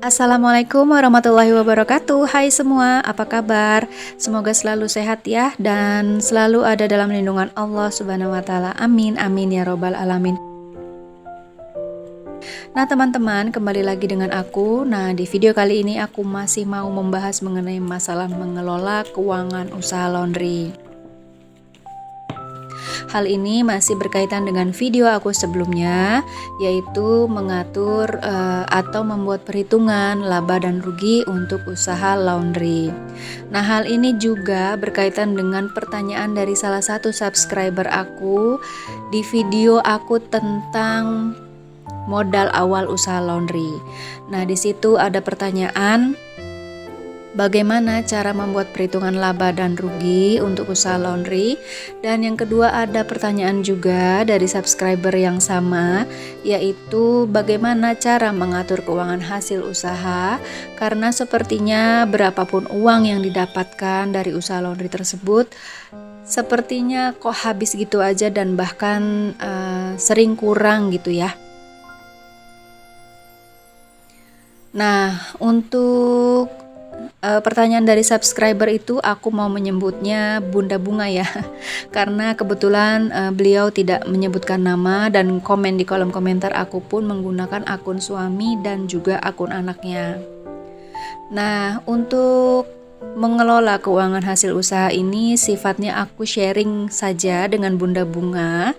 Assalamualaikum warahmatullahi wabarakatuh. Hai semua, apa kabar? Semoga selalu sehat ya dan selalu ada dalam lindungan Allah Subhanahu wa taala. Amin amin ya robbal alamin. Nah, teman-teman, kembali lagi dengan aku. Nah, di video kali ini aku masih mau membahas mengenai masalah mengelola keuangan usaha laundry. Hal ini masih berkaitan dengan video aku sebelumnya, yaitu mengatur atau membuat perhitungan laba dan rugi untuk usaha laundry. Nah, hal ini juga berkaitan dengan pertanyaan dari salah satu subscriber aku di video aku tentang modal awal usaha laundry. Nah, di situ ada pertanyaan, bagaimana cara membuat perhitungan laba dan rugi untuk usaha laundry? Dan yang kedua ada pertanyaan juga dari subscriber yang sama, yaitu bagaimana cara mengatur keuangan hasil usaha? Karena sepertinya berapapun uang yang didapatkan dari usaha laundry tersebut, sepertinya kok habis gitu aja dan bahkan sering kurang gitu ya. Nah, untuk pertanyaan dari subscriber itu aku mau menyebutnya Bunda Bunga ya, karena kebetulan beliau tidak menyebutkan nama dan komen di kolom komentar aku pun menggunakan akun suami dan juga akun anaknya. Nah, untuk mengelola keuangan hasil usaha ini sifatnya aku sharing saja dengan Bunda Bunga,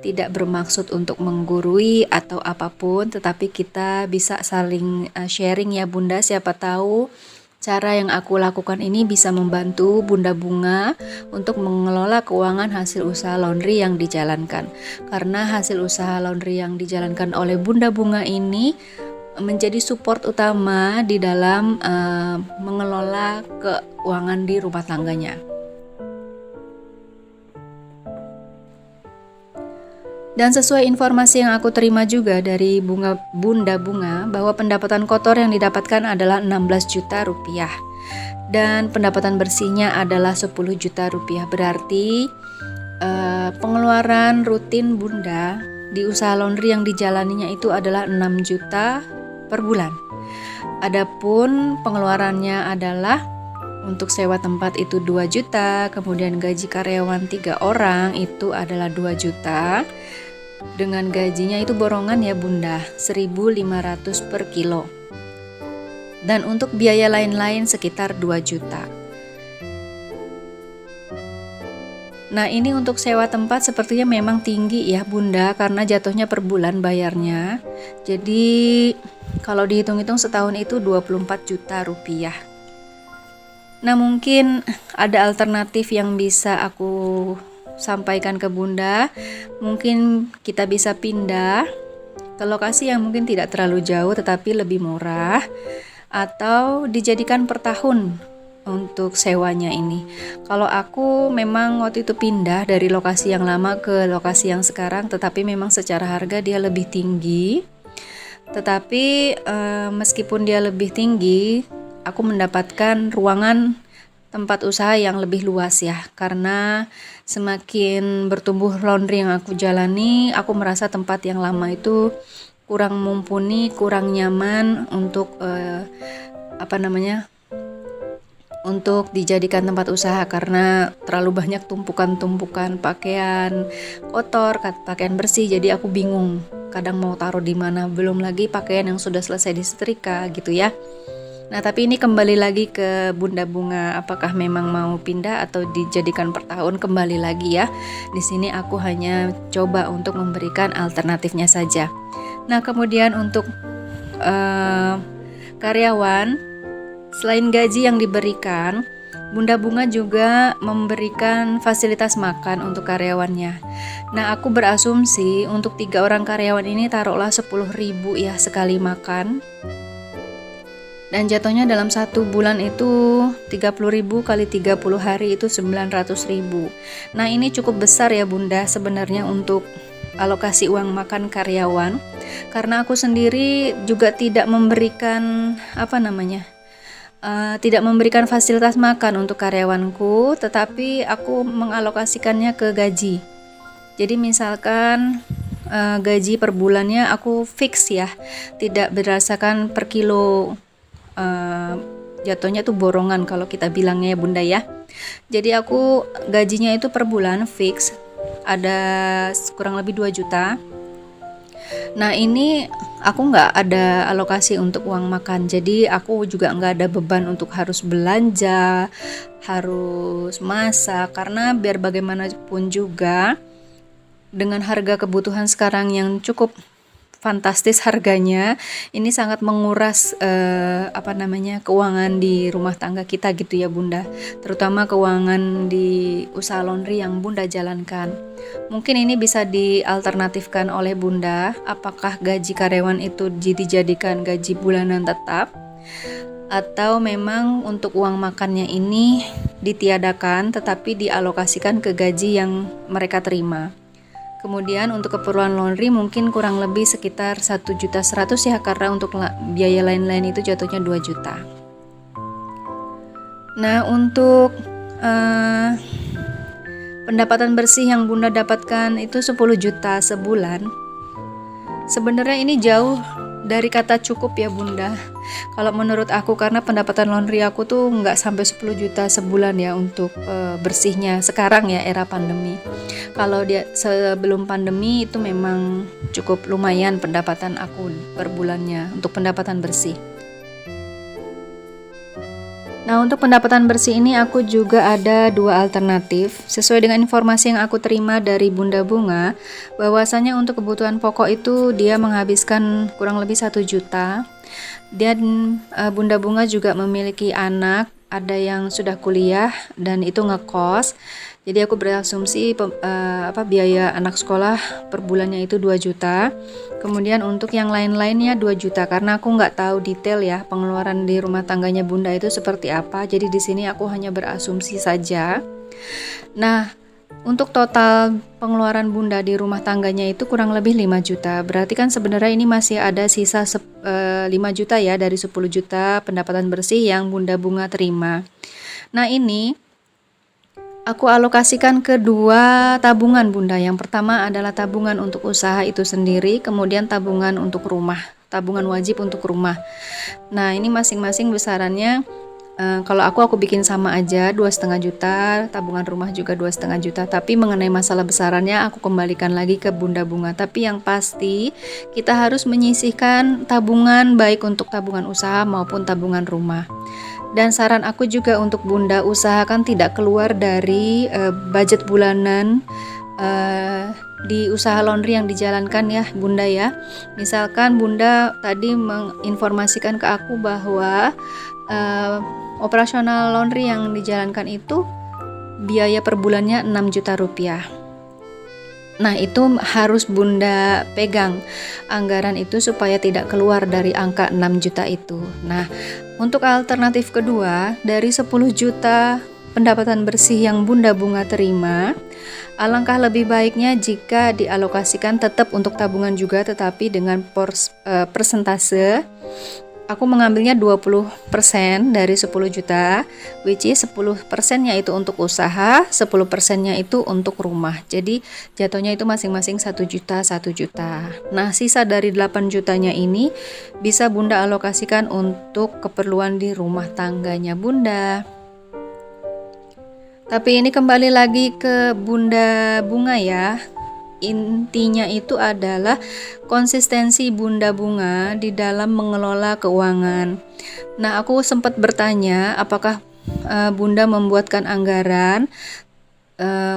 tidak bermaksud untuk menggurui atau apapun, tetapi kita bisa saling sharing ya Bunda, siapa tahu cara yang aku lakukan ini bisa membantu Bunda Bunga untuk mengelola keuangan hasil usaha laundry yang dijalankan. Karena hasil usaha laundry yang dijalankan oleh Bunda Bunga ini menjadi support utama di dalam mengelola keuangan di rumah tangganya. Dan sesuai informasi yang aku terima juga dari Bunda Bunga bahwa pendapatan kotor yang didapatkan adalah 16 juta rupiah dan pendapatan bersihnya adalah 10 juta rupiah. Berarti pengeluaran rutin Bunda di usaha laundry yang dijalaninya itu adalah 6 juta per bulan. Adapun pengeluarannya adalah untuk sewa tempat itu 2 juta, kemudian gaji karyawan 3 orang itu adalah 2 juta. Dengan gajinya itu borongan ya Bunda, 1.500 per kilo. Dan untuk biaya lain-lain sekitar 2 juta. Nah, ini untuk sewa tempat sepertinya memang tinggi ya Bunda, karena jatuhnya per bulan bayarnya. Jadi kalau dihitung-hitung setahun itu 24 juta rupiah. Nah, mungkin ada alternatif yang bisa aku sampaikan ke Bunda. Mungkin kita bisa pindah ke lokasi yang mungkin tidak terlalu jauh tetapi lebih murah, atau dijadikan per tahun untuk sewanya ini. Kalau aku memang waktu itu pindah dari lokasi yang lama ke lokasi yang sekarang, tetapi memang secara harga dia lebih tinggi. Tetapi meskipun dia lebih tinggi, aku mendapatkan ruangan tempat usaha yang lebih luas ya, karena semakin bertumbuh laundry yang aku jalani, aku merasa tempat yang lama itu kurang mumpuni, kurang nyaman untuk untuk dijadikan tempat usaha, karena terlalu banyak tumpukan-tumpukan pakaian kotor, pakaian bersih, jadi aku bingung kadang mau taruh di mana, belum lagi pakaian yang sudah selesai disetrika gitu ya. Nah, tapi ini kembali lagi ke Bunda Bunga, apakah memang mau pindah atau dijadikan per tahun, kembali lagi ya. Di sini aku hanya coba untuk memberikan alternatifnya saja. Nah, kemudian untuk karyawan, selain gaji yang diberikan, Bunda Bunga juga memberikan fasilitas makan untuk karyawannya. Nah, aku berasumsi untuk 3 orang karyawan ini taruhlah 10.000 ya sekali makan. Dan jatuhnya dalam 1 bulan itu 30.000 kali 30 hari itu 900.000. Nah, ini cukup besar ya Bunda sebenarnya untuk alokasi uang makan karyawan, karena aku sendiri juga tidak memberikan tidak memberikan fasilitas makan untuk karyawanku, tetapi aku mengalokasikannya ke gaji. Jadi misalkan gaji per bulannya aku fix ya, tidak berdasarkan per kilo jatuhnya tuh borongan kalau kita bilangnya ya Bunda ya. Jadi aku gajinya itu per bulan fix ada kurang lebih 2 juta. Nah ini aku nggak ada alokasi untuk uang makan, jadi aku juga nggak ada beban untuk harus belanja, harus masak, karena biar bagaimanapun juga dengan harga kebutuhan sekarang yang cukup fantastis harganya, ini sangat menguras keuangan di rumah tangga kita gitu ya Bunda, terutama keuangan di usaha laundry yang Bunda jalankan. Mungkin ini bisa dialternatifkan oleh Bunda, apakah gaji karyawan itu dijadikan gaji bulanan tetap atau memang untuk uang makannya ini ditiadakan tetapi dialokasikan ke gaji yang mereka terima. Kemudian untuk keperluan laundry mungkin kurang lebih sekitar 1.100.000 ya, karena untuk biaya lain-lain itu jatuhnya 2 juta. Nah untuk pendapatan bersih yang Bunda dapatkan itu 10 juta sebulan. Sebenarnya ini jauh dari kata cukup ya Bunda. Kalau menurut aku, karena pendapatan laundry aku tuh nggak sampai 10 juta sebulan ya untuk bersihnya sekarang ya era pandemi. Kalau dia sebelum pandemi itu memang cukup lumayan pendapatan aku per bulannya untuk pendapatan bersih. Nah untuk pendapatan bersih ini aku juga ada 2 alternatif. Sesuai dengan informasi yang aku terima dari Bunda Bunga, bahwasanya untuk kebutuhan pokok itu dia menghabiskan kurang lebih 1 juta. Dan Bunda Bunga juga memiliki anak, ada yang sudah kuliah dan itu ngekos. Jadi aku berasumsi biaya anak sekolah per bulannya itu 2 juta. Kemudian untuk yang lain-lainnya 2 juta, karena aku nggak tahu detail ya pengeluaran di rumah tangganya Bunda itu seperti apa. Jadi di sini aku hanya berasumsi saja. Nah, untuk total pengeluaran Bunda di rumah tangganya itu kurang lebih 5 juta. Berarti kan sebenarnya ini masih ada sisa 5 juta ya dari 10 juta pendapatan bersih yang Bunda Bunga terima. Nah ini aku alokasikan ke 2 tabungan Bunda. Yang pertama adalah tabungan untuk usaha itu sendiri, kemudian tabungan untuk rumah, tabungan wajib untuk rumah. Nah ini masing-masing besarannya kalau aku bikin sama aja 2,5 juta, tabungan rumah juga 2,5 juta. Tapi mengenai masalah besarannya aku kembalikan lagi ke Bunda Bunga. Tapi yang pasti kita harus menyisihkan tabungan baik untuk tabungan usaha maupun tabungan rumah. Dan saran aku juga untuk Bunda, usahakan tidak keluar dari budget bulanan di usaha laundry yang dijalankan ya Bunda ya. Misalkan Bunda tadi menginformasikan ke aku bahwa operasional laundry yang dijalankan itu biaya per bulannya 6 juta rupiah. Nah itu harus Bunda pegang anggaran itu supaya tidak keluar dari angka 6 juta itu. Nah untuk alternatif kedua, dari 10 juta pendapatan bersih yang Bunda Bunga terima, alangkah lebih baiknya jika dialokasikan tetap untuk tabungan juga, tetapi dengan persentase. Aku mengambilnya 20% dari 10 juta, which is 10%-nya itu untuk usaha, 10%-nya itu untuk rumah. Jadi jatuhnya itu masing-masing 1 juta, 1 juta. Nah sisa dari 8 jutanya ini bisa Bunda alokasikan untuk keperluan di rumah tangganya Bunda. Tapi ini kembali lagi ke Bunda Bunga ya. Intinya itu adalah konsistensi Bunda Bunga di dalam mengelola keuangan. Nah, aku sempat bertanya apakah Bunda membuatkan anggaran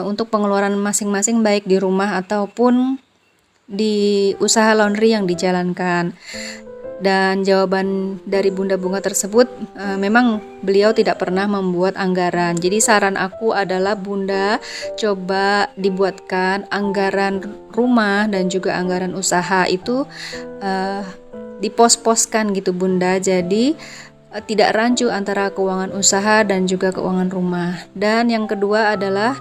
untuk pengeluaran masing-masing baik di rumah ataupun di usaha laundry yang dijalankan. Dan jawaban dari Bunda Bunga tersebut memang beliau tidak pernah membuat anggaran. Jadi saran aku adalah Bunda coba dibuatkan anggaran rumah dan juga anggaran usaha itu dipos-poskan gitu Bunda. Jadi tidak rancu antara keuangan usaha dan juga keuangan rumah. Dan yang kedua adalah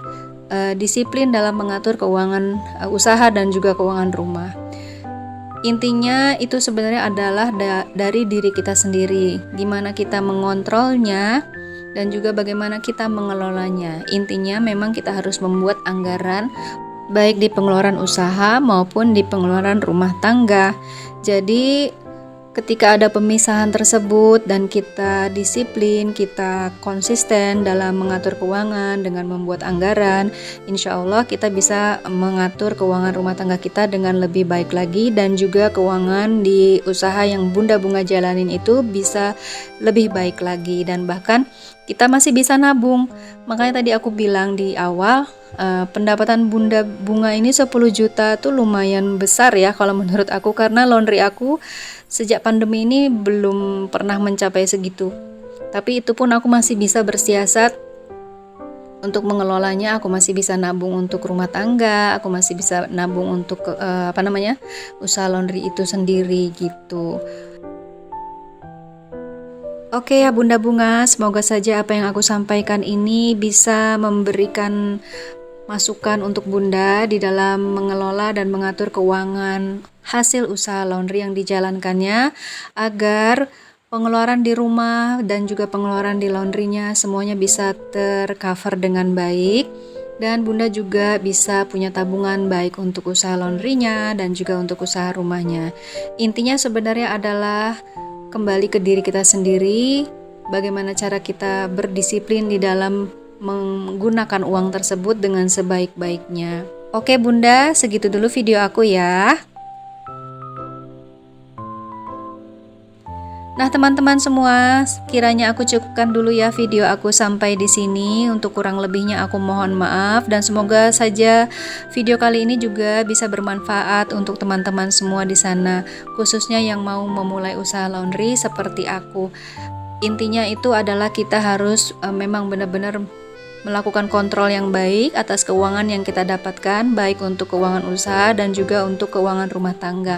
disiplin dalam mengatur keuangan usaha dan juga keuangan rumah. Intinya itu sebenarnya adalah dari diri kita sendiri, gimana kita mengontrolnya dan juga bagaimana kita mengelolanya. Intinya memang kita harus membuat anggaran baik di pengeluaran usaha maupun di pengeluaran rumah tangga. Jadi Ketika ada pemisahan tersebut dan kita disiplin, kita konsisten dalam mengatur keuangan dengan membuat anggaran, insya Allah kita bisa mengatur keuangan rumah tangga kita dengan lebih baik lagi, dan juga keuangan di usaha yang Bunda Bunga jalanin itu bisa lebih baik lagi, dan bahkan kita masih bisa nabung. Makanya tadi aku bilang di awal, pendapatan Bunda Bunga ini 10 juta tuh lumayan besar ya kalau menurut aku, karena laundry aku sejak pandemi ini belum pernah mencapai segitu. Tapi itu pun aku masih bisa bersiasat untuk mengelolanya, aku masih bisa nabung untuk rumah tangga, aku masih bisa nabung untuk usaha laundry itu sendiri gitu. Oke ya Bunda Bunga, semoga saja apa yang aku sampaikan ini bisa memberikan masukan untuk Bunda di dalam mengelola dan mengatur keuangan hasil usaha laundry yang dijalankannya, agar pengeluaran di rumah dan juga pengeluaran di laundrynya semuanya bisa tercover dengan baik, dan Bunda juga bisa punya tabungan baik untuk usaha laundrynya dan juga untuk usaha rumahnya. Intinya sebenarnya adalah kembali ke diri kita sendiri, bagaimana cara kita berdisiplin di dalam menggunakan uang tersebut dengan sebaik-baiknya. Oke Bunda, segitu dulu video aku ya. Nah teman-teman semua, kiranya aku cukupkan dulu ya video aku sampai di sini. Untuk kurang lebihnya aku mohon maaf, dan semoga saja video kali ini juga bisa bermanfaat untuk teman-teman semua di sana, khususnya yang mau memulai usaha laundry seperti aku. Intinya itu adalah kita harus memang benar-benar melakukan kontrol yang baik atas keuangan yang kita dapatkan, baik untuk keuangan usaha dan juga untuk keuangan rumah tangga.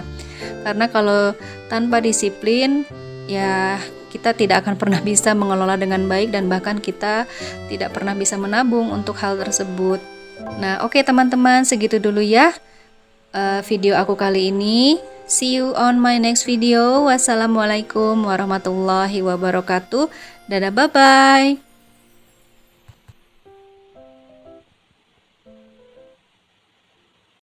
Karena kalau tanpa disiplin, ya kita tidak akan pernah bisa mengelola dengan baik, dan bahkan kita tidak pernah bisa menabung untuk hal tersebut. Nah, oke teman-teman, segitu dulu ya video aku kali ini. See you on my next video. Wassalamualaikum warahmatullahi wabarakatuh. Dadah, bye-bye.